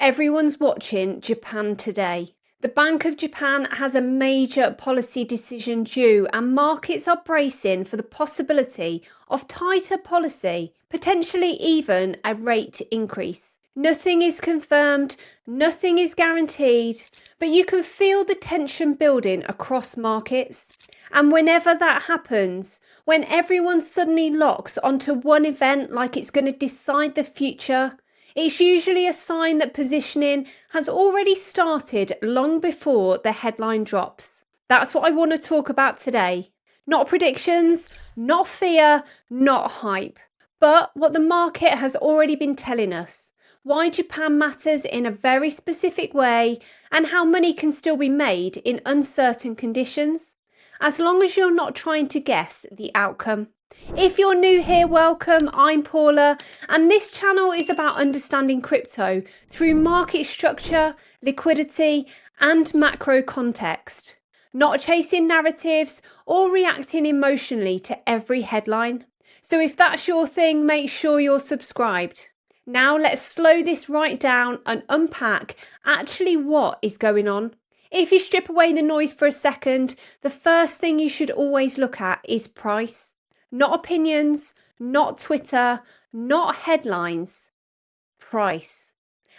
Everyone's watching Japan today. The Bank of Japan has a major policy decision due, and markets are bracing for the possibility of tighter policy, potentially even a rate increase. Nothing is confirmed, nothing is guaranteed, but you can feel the tension building across markets. And whenever that happens, when everyone suddenly locks onto one event like it's going to decide the future, it's usually a sign that positioning has already started long before the headline drops. That's what I want to talk about today. Not predictions, not fear, not hype, but what the market has already been telling us. Why Japan matters in a very specific way, and how money can still be made in uncertain conditions, as long as you're not trying to guess the outcome. If you're new here, welcome. I'm Paula, and this channel is about understanding crypto through market structure, liquidity, and macro context. Not chasing narratives or reacting emotionally to every headline. So if that's your thing, make sure you're subscribed. Now let's slow this right down and unpack actually what is going on. If you strip away the noise for a second, the first thing you should always look at is price. Not opinions, not Twitter, not headlines. Price.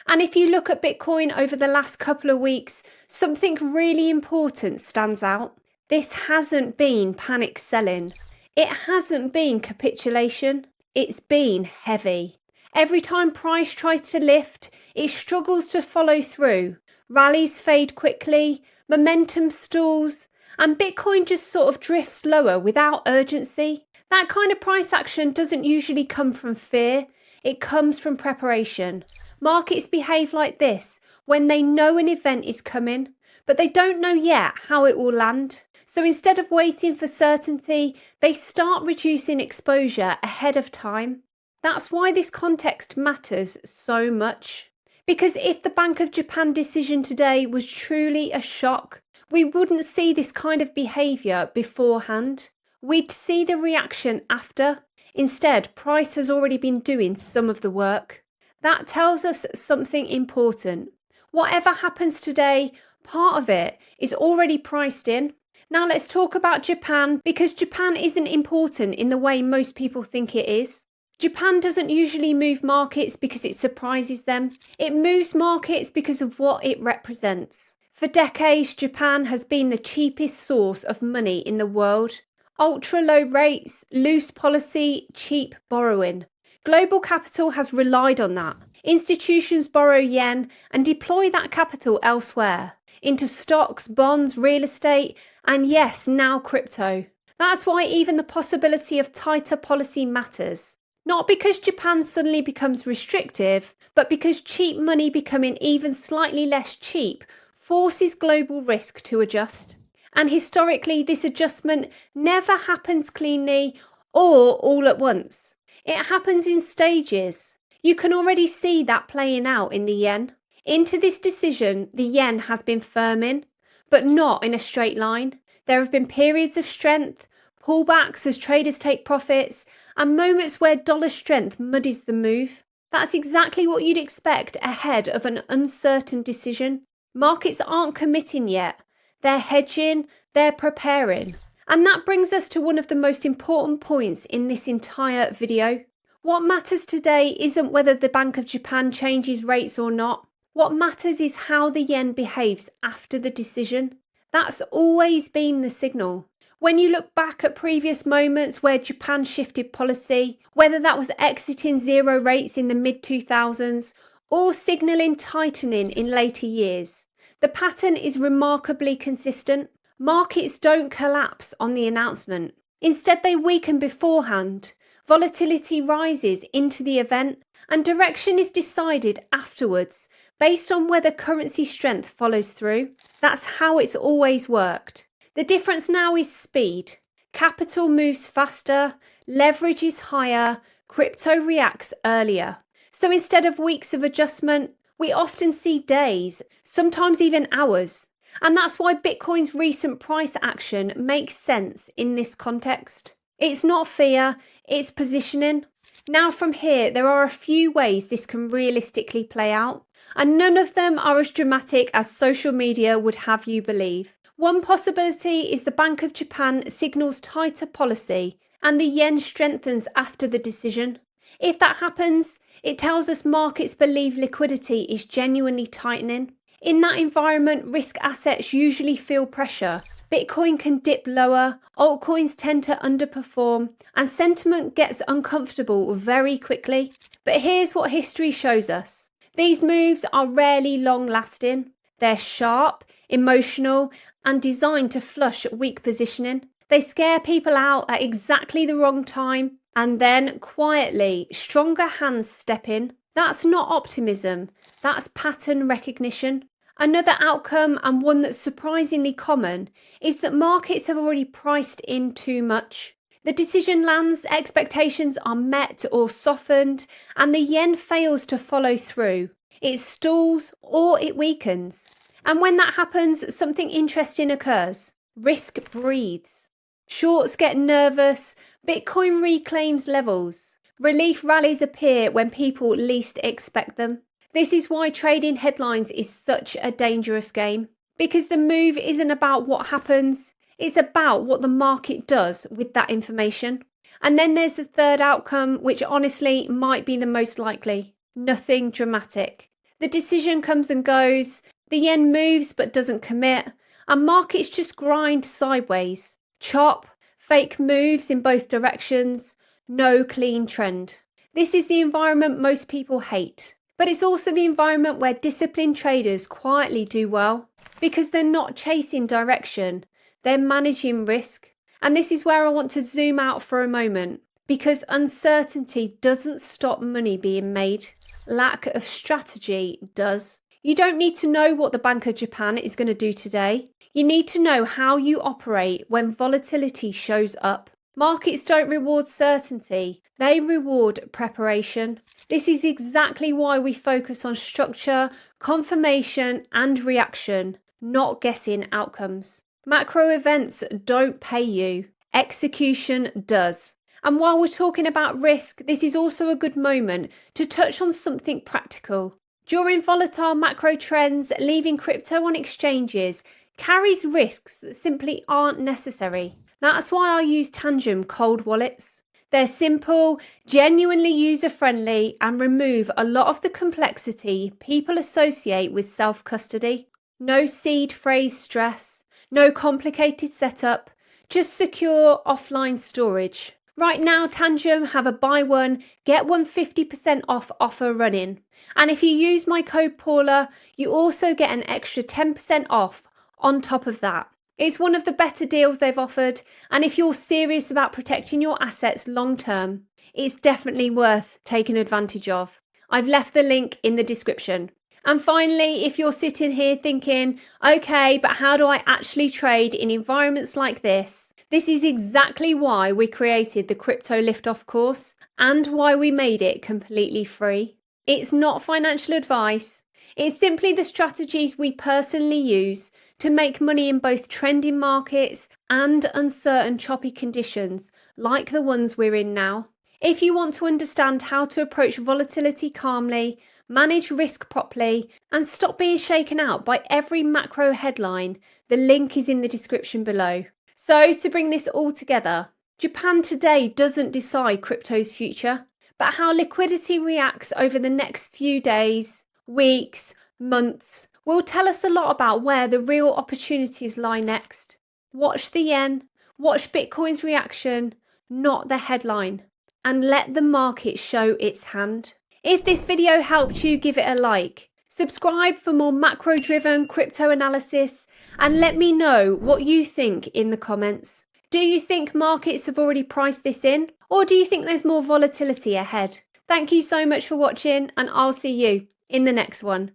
And if you look at Bitcoin over the last couple of weeks, something really important stands out. This hasn't been panic selling. It hasn't been capitulation. It's been heavy. Every time price tries to lift, it struggles to follow through. Rallies fade quickly, momentum stalls, and Bitcoin just sort of drifts lower without urgency. That kind of price action doesn't usually come from fear, it comes from preparation. Markets behave like this when they know an event is coming, but they don't know yet how it will land. So instead of waiting for certainty, they start reducing exposure ahead of time. That's why this context matters so much. Because if the Bank of Japan decision today was truly a shock, we wouldn't see this kind of behaviour beforehand. We'd see the reaction after. Instead, price has already been doing some of the work. That tells us something important. Whatever happens today, part of it is already priced in. Now let's talk about Japan, because Japan isn't important in the way most people think it is. Japan doesn't usually move markets because it surprises them. It moves markets because of what it represents. For decades, Japan has been the cheapest source of money in the world. Ultra low rates, loose policy, cheap borrowing. Global capital has relied on that. Institutions borrow yen and deploy that capital elsewhere, into stocks, bonds, real estate, and yes, now crypto. That's why even the possibility of tighter policy matters. Not because Japan suddenly becomes restrictive, but because cheap money becoming even slightly less cheap forces global risk to adjust. And historically, this adjustment never happens cleanly or all at once. It happens in stages. You can already see that playing out in the yen. Into this decision, the yen has been firming, but not in a straight line. There have been periods of strength, pullbacks as traders take profits, and moments where dollar strength muddies the move. That's exactly what you'd expect ahead of an uncertain decision. Markets aren't committing yet. They're hedging, they're preparing. And that brings us to one of the most important points in this entire video. What matters today isn't whether the Bank of Japan changes rates or not. What matters is how the yen behaves after the decision. That's always been the signal. When you look back at previous moments where Japan shifted policy, whether that was exiting zero rates in the mid-2000s or signalling tightening in later years, the pattern is remarkably consistent. Markets don't collapse on the announcement. Instead, they weaken beforehand. Volatility rises into the event, and direction is decided afterwards based on whether currency strength follows through. That's how it's always worked. The difference now is speed. Capital moves faster, leverage is higher, crypto reacts earlier. So instead of weeks of adjustment, we often see days, sometimes even hours. And that's why Bitcoin's recent price action makes sense in this context. It's not fear, it's positioning. Now from here, there are a few ways this can realistically play out. and none of them are as dramatic as social media would have you believe. One possibility is the Bank of Japan signals tighter policy and the yen strengthens after the decision. If that happens, it tells us markets believe liquidity is genuinely tightening. In that environment, risk assets usually feel pressure. Bitcoin can dip lower, altcoins tend to underperform, and sentiment gets uncomfortable very quickly. But here's what history shows us. These moves are rarely long-lasting. They're sharp, emotional, and designed to flush weak positioning. They scare people out at exactly the wrong time, and then quietly, stronger hands step in. That's not optimism, that's pattern recognition. Another outcome, and one that's surprisingly common, is that markets have already priced in too much. The decision lands, expectations are met or softened, and the yen fails to follow through. It stalls or it weakens. And when that happens, something interesting occurs. Risk breathes. Shorts get nervous, Bitcoin reclaims levels. Relief rallies appear when people least expect them. This is why trading headlines is such a dangerous game. Because the move isn't about what happens, it's about what the market does with that information. And then there's the third outcome, which honestly might be the most likely. Nothing dramatic. The decision comes and goes, the yen moves but doesn't commit, and markets just grind sideways. Chop, fake moves in both directions, no clean trend. This is the environment most people hate. But it's also the environment where disciplined traders quietly do well, because they're not chasing direction, they're managing risk. And this is where I want to zoom out for a moment, because uncertainty doesn't stop money being made. Lack of strategy does. You don't need to know what the Bank of Japan is going to do today. You need to know how you operate when volatility shows up. Markets don't reward certainty, they reward preparation. This is exactly why we focus on structure, confirmation, and reaction, not guessing outcomes. Macro events don't pay you, execution does. And while we're talking about risk, this is also a good moment to touch on something practical. During volatile macro trends, leaving crypto on exchanges carries risks that simply aren't necessary. That's why I use Tangem cold wallets. They're simple, genuinely user-friendly, and remove a lot of the complexity people associate with self-custody. No seed phrase stress, no complicated setup, just secure offline storage. Right now, Tangem have a buy one, get one 50% off offer running. And if you use my code Paula, you also get an extra 10% off on top of that. It's one of the better deals they've offered, and if you're serious about protecting your assets long term, it's definitely worth taking advantage of. I've left the link in the description. And finally, if you're sitting here thinking, okay, but how do I actually trade in environments like this? This is exactly why we created the Crypto Liftoff course and why we made it completely free. It's not financial advice. It's simply the strategies we personally use to make money in both trending markets and uncertain choppy conditions like the ones we're in now. If you want to understand how to approach volatility calmly, manage risk properly, and stop being shaken out by every macro headline, the link is in the description below. So to bring this all together, Japan today doesn't decide crypto's future, but how liquidity reacts over the next few days, weeks, months will tell us a lot about where the real opportunities lie next. Watch the yen, watch Bitcoin's reaction, not the headline, and let the market show its hand. If this video helped you, give it a like. Subscribe for more macro-driven crypto analysis, and let me know what you think in the comments. Do you think markets have already priced this in, or do you think there's more volatility ahead? Thank you so much for watching, and I'll see you in the next one.